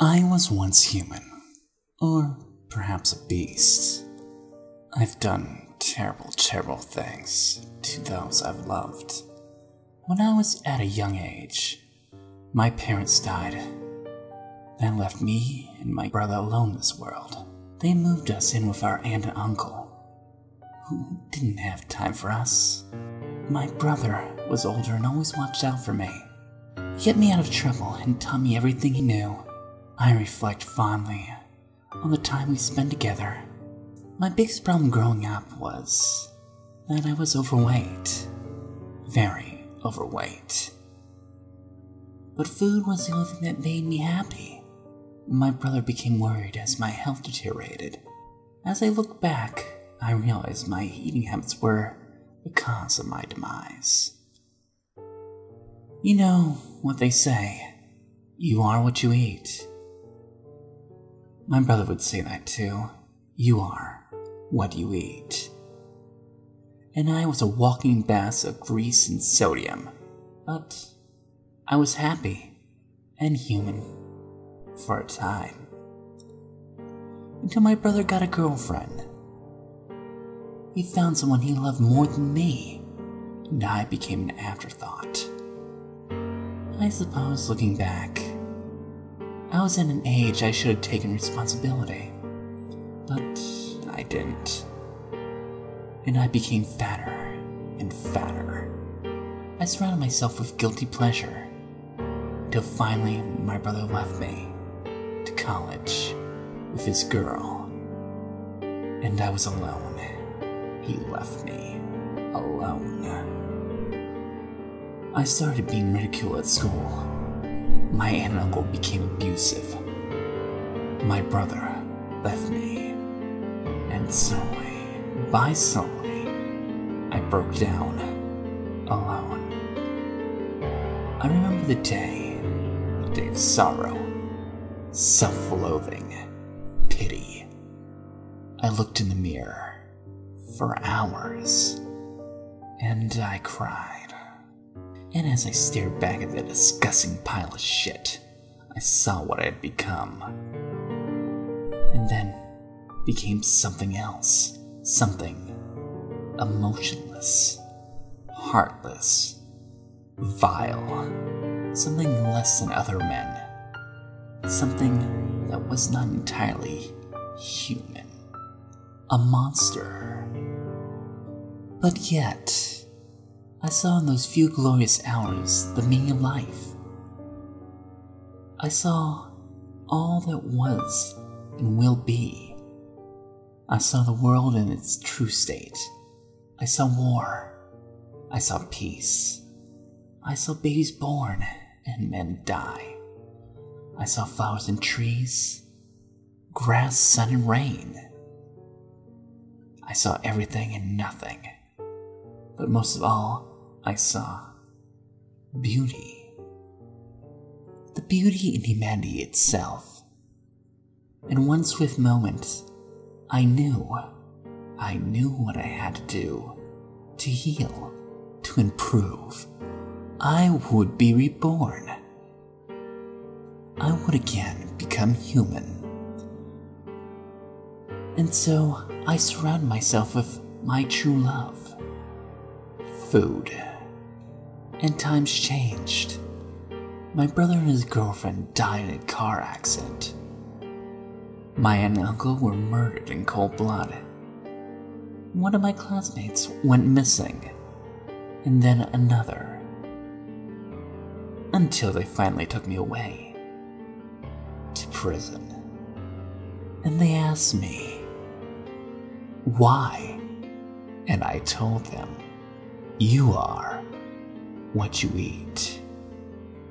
I was once human, or perhaps a beast. I've done terrible things to those I've loved. When I was at a young age, my parents died. That left me and my brother alone in this world. They moved us in with our aunt and uncle, who didn't have time for us. My brother was older and always watched out for me. He kept me out of trouble and taught me everything he knew. I reflect fondly on the time we spent together. My biggest problem growing up was that I was overweight. Very overweight. But food was the only thing that made me happy. My brother became worried as my health deteriorated. As I look back, I realized my eating habits were the cause of my demise. You know what they say, you are what you eat. My brother would say that too. You are what you eat. And I was a walking mass of grease and sodium. But I was happy and human for a time. Until my brother got a girlfriend. He found someone he loved more than me, and I became an afterthought. I suppose looking back, I was in an age I should have taken responsibility, but I didn't. And I became fatter and fatter. I surrounded myself with guilty pleasure, till finally my brother left me to college with his girl, and I was alone. He left me alone. I started being ridiculed at school. My aunt and uncle became abusive. My brother left me. And slowly, I broke down, alone. I remember the day of sorrow, self-loathing, pity. I looked in the mirror for hours, and I cried. And as I stared back at the disgusting pile of shit, I saw what I had become. And then became something else. Something emotionless, heartless, vile. Something less than other men. Something that was not entirely human. A monster. But yet, I saw in those few glorious hours the meaning of life. I saw all that was and will be. I saw the world in its true state. I saw war. I saw peace. I saw babies born and men die. I saw flowers and trees, grass, sun, and rain. I saw everything and nothing. But most of all, I saw beauty. The beauty in humanity itself. In one swift moment, I knew what I had to do to heal, to improve. I would be reborn. I would again become human. And so I surround myself with my true love. Food. And times changed. My brother and his girlfriend died in a car accident. My aunt and uncle were murdered in cold blood. One of my classmates went missing, and then another. Until they finally took me away to prison. And they asked me, why? And I told them, you are what you eat.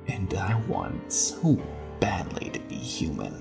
And I want so badly to be human.